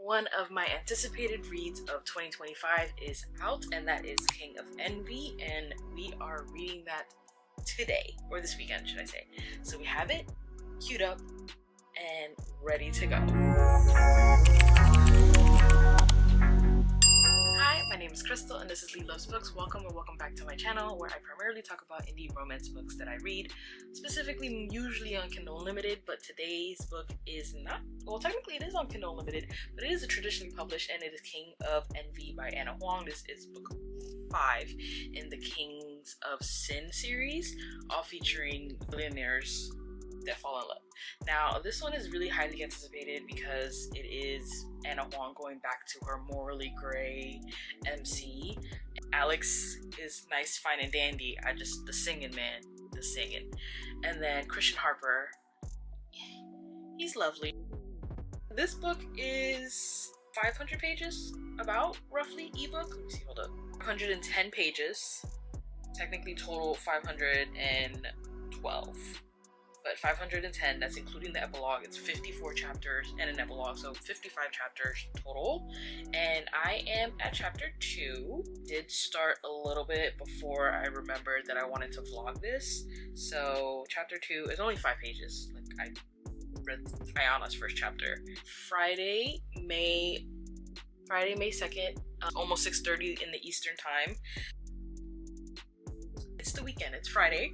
One of my anticipated reads of 2025 is out, and that is King of Envy, and we are reading that today, or this weekend should I say. So we have it queued up and ready to go. Hi, my name is Crystal and this is Lee Loves Books. Welcome back to my channel where I primarily talk about indie romance books that I read, specifically usually on Kindle Unlimited, but today's book is not, well technically it is on Kindle Unlimited, but it is a traditionally published and it is King of Envy by Ana Huang. This is book 5 in the Kings of Sin series, all featuring billionaires that fall in love. Now, this one is really highly anticipated because it is Ana Huang going back to her morally gray MC. Alex is nice, fine, and dandy. The singing. And then Christian Harper, he's lovely. This book is 500 pages, about, roughly, ebook. Let me see, hold up. 110 pages. Technically total 512. But 510, that's including the epilogue. It's 54 chapters and an epilogue, so 55 chapters total. And I am at chapter 2. Did start a little bit before I remembered that I wanted to vlog this. So chapter 2 is only 5 pages. Like, I read Ayana's first chapter. Friday, May 2nd, almost 6:30 in the Eastern time. It's the weekend, it's Friday.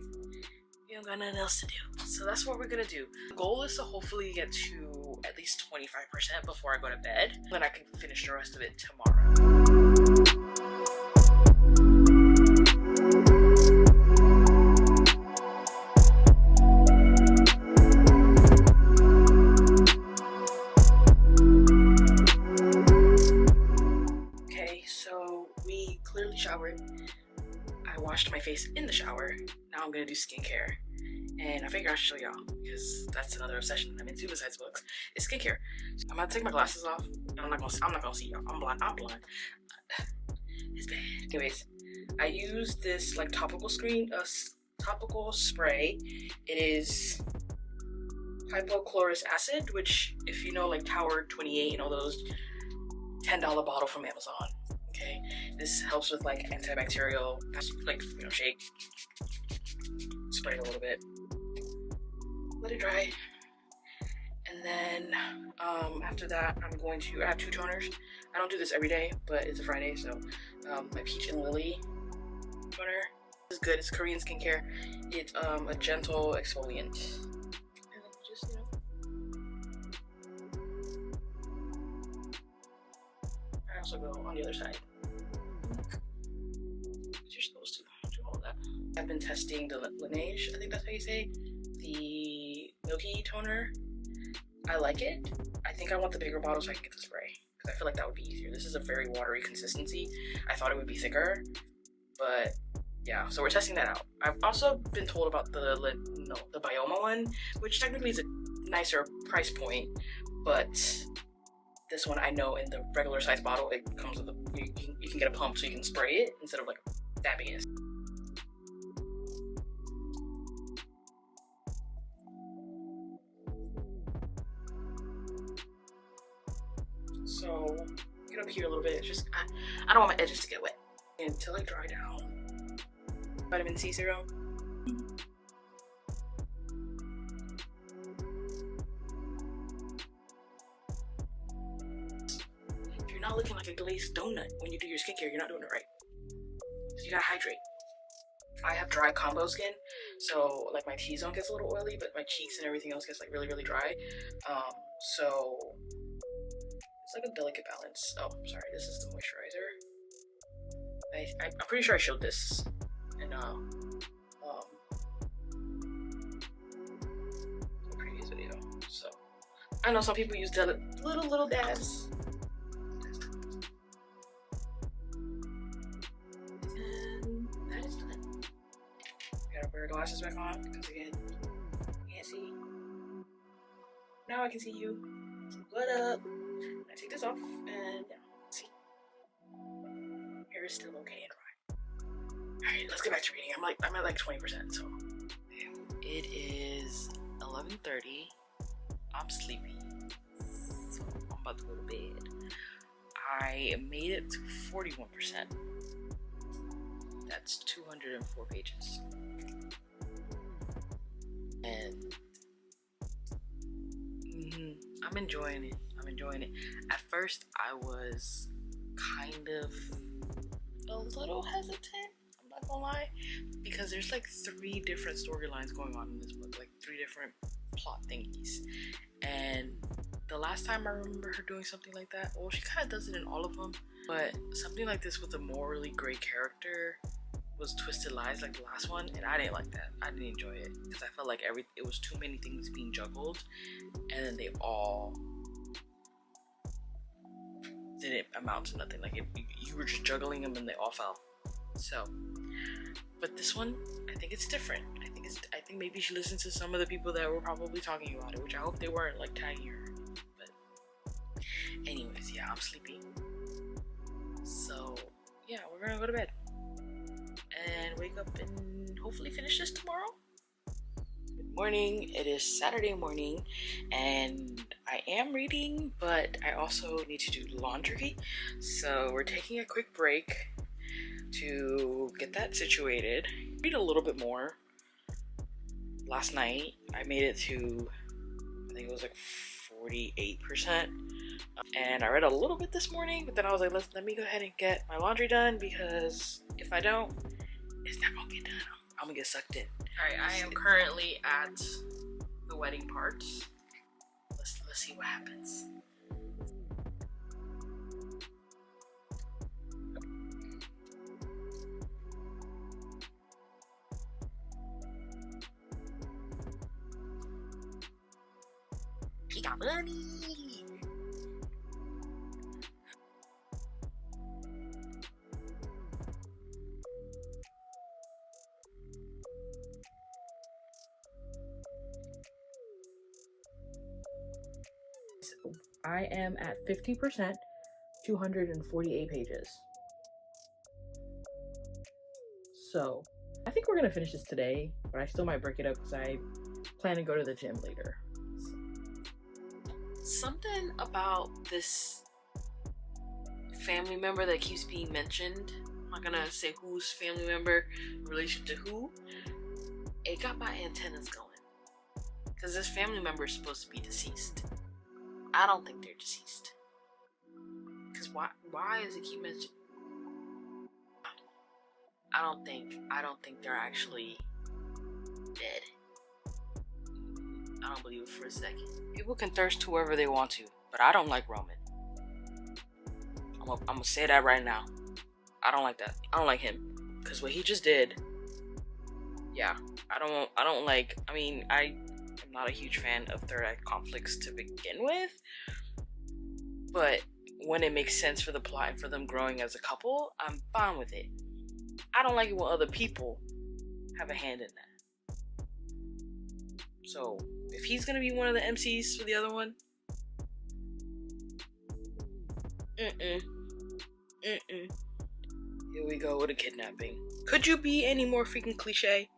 We don't got nothing else to do. So that's what we're gonna do. The goal is to hopefully get to at least 25% before I go to bed. Then I can finish the rest of it tomorrow. Okay, so we clearly showered. I washed my face in the shower. Now I'm gonna do skincare, and I figure I should show y'all because that's another obsession I'm into besides books. Is skincare. So I'm gonna take my glasses off. I'm not gonna see y'all. I'm blind. It's bad. Anyways, I use this like topical spray. It is hypochlorous acid, which if you know like Tower 28 and all those $10 bottle from Amazon. Okay, this helps with like antibacterial, like, you know, shake, spray it a little bit, let it dry, and then after that I have 2 toners. I don't do this every day, but it's a Friday, so my Peach and Lily toner is good. It's Korean skincare. It's a gentle exfoliant, and then just, you know, I also go on the other side. You're supposed to do all that. I've been testing the Laneige, I think that's how you say, the milky toner. I like it. I think I want the bigger bottle so I can get the spray, because I feel like that would be easier. This is a very watery consistency. I thought it would be thicker, but yeah, so we're testing that out. I've also been told about the Bioma one, which technically is a nicer price point, but this one I know in the regular size bottle, it comes with you can get a pump so you can spray it instead of like dabbing it. So get up here a little bit. It's just I don't want my edges to get wet until I dry down. Vitamin C serum. If you're not looking like a glazed donut when you do your skincare, you're not doing it right. So you gotta hydrate. I have dry combo skin, so like my T-zone gets a little oily, but my cheeks and everything else gets like really, really dry. So it's like a delicate balance. Oh, sorry, this is the moisturizer. I'm pretty sure I showed this in a previous video. So I know some people use little dabs. Wear glasses back on because again, you can't see. Now I can see you. What up? I take this off and yeah, see. Hair is still okay and dry. Alright, let's get back to reading. I'm at like 20%, so. It is 11:30. I'm sleepy. So I'm about to go to bed. I made it to 41%. That's 204 pages. And I'm enjoying it. At first, I was kind of a little hesitant, I'm not gonna lie, because there's like 3 different storylines going on in this book, like 3 different plot thingies. And the last time I remember her doing something like that, well, she kind of does it in all of them, but something like this with a morally gray character was Twisted Lies, like the last one, and I didn't like that. I didn't enjoy it because I felt like it was too many things being juggled, and then they all didn't amount to nothing. Like you were just juggling them and they all fell. So, but this one, I think it's different. I think maybe she listened to some of the people that were probably talking about it, which I hope they weren't like tagging her. But anyways, yeah, I'm sleepy. So yeah, we're gonna go to bed and wake up and hopefully finish this tomorrow. Good morning. It is Saturday morning and I am reading, but I also need to do laundry. So we're taking a quick break to get that situated. Read a little bit more. Last night I made it to, I think it was like 48%. And I read a little bit this morning, but then I was like, let me go ahead and get my laundry done, because if I don't, it's not gonna get done. I'm gonna get sucked in. Alright, I am currently at the wedding part. Let's see what happens. He got money. I am at 50%, 248 pages. So I think we're gonna finish this today, but I still might break it up because I plan to go to the gym later. Something about this family member that keeps being mentioned, I'm not gonna say whose family member in relation to who, it got my antennas going. Because this family member is supposed to be deceased. I don't think they're deceased. Because why does it keep mentioning? I don't think they're actually dead. I don't believe it for a second. People can thirst whoever they want to, but I don't like Roman. I'm gonna say that right now. I don't like that. I don't like him. Because what he just did, yeah, I mean, I am not a huge fan of third act conflicts to begin with, but when it makes sense for the plot and for them growing as a couple, I'm fine with it. I don't like it when other people have a hand in that. So if he's gonna be one of the MCs for the other one, here we go with a kidnapping. Could you be any more freaking cliche?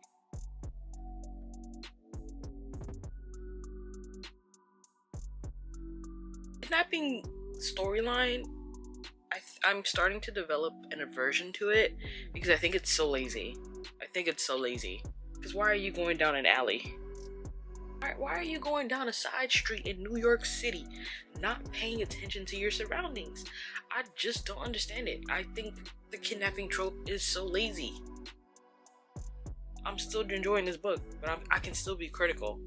Kidnapping storyline, I'm starting to develop an aversion to it because I think it's so lazy. Because why are you going down an alley? Why are you going down a side street in New York City, not paying attention to your surroundings? I just don't understand it. I think the kidnapping trope is so lazy. I'm still enjoying this book, but I can still be critical.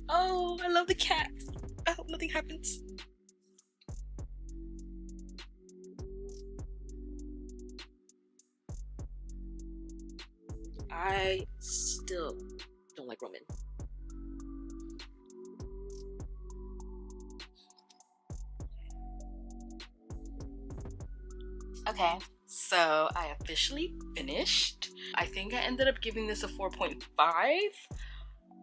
Oh, I love the cat. I hope nothing happens. I still don't like Roman. Okay, so I officially finished. I think I ended up giving this a 4.5.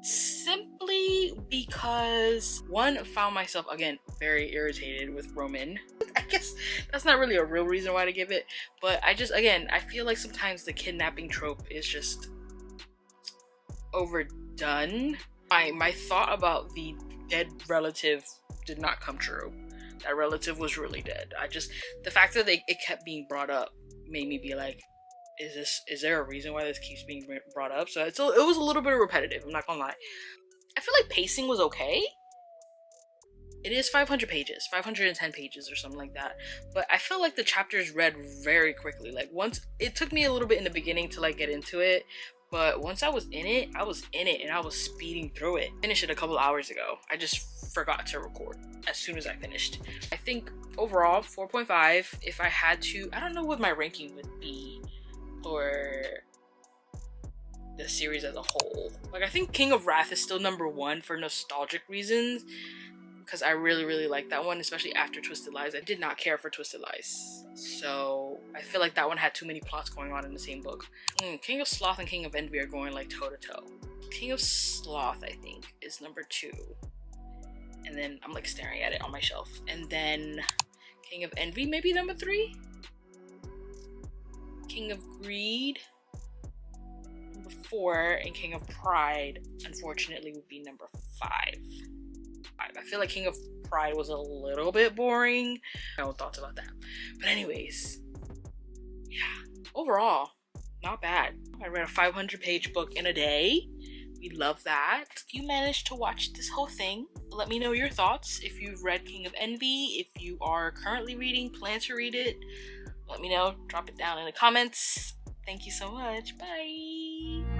Simply because, one, found myself, again, very irritated with Roman. I guess that's not really a real reason why to give it, but I feel like sometimes the kidnapping trope is just overdone. My thought about the dead relative did not come true. That relative was really dead. The fact that it kept being brought up made me be like, is there a reason why this keeps being brought up? So it was a little bit repetitive, I'm not gonna lie. I feel like pacing was okay. It is 500 pages, 510 pages or something like that. But I feel like the chapters read very quickly. Like, once, it took me a little bit in the beginning to like get into it, but once I was in it and I was speeding through it. Finished it a couple hours ago. I just forgot to record as soon as I finished. I think overall 4.5. If I had to, I don't know what my ranking would be for the series as a whole. Like, I think King of Wrath is still number 1 for nostalgic reasons, because I really like that one, especially after Twisted Lies. I did not care for Twisted Lies, so I feel like that one had too many plots going on in the same book. King of Sloth and King of Envy are going like toe to toe. King of Sloth, I think, is number 2, and then I'm like staring at it on my shelf, and then King of Envy maybe number 3. King of Greed number 4, and King of Pride unfortunately would be number 5. I feel like King of Pride was a little bit boring. My own thoughts about that. But anyways, yeah, overall, not bad. I read a 500-page book in a day. We love that. You managed to watch this whole thing. Let me know your thoughts. If you've read King of Envy, if you are currently reading, plan to read it, let me know. Drop it down in the comments. Thank you so much. Bye.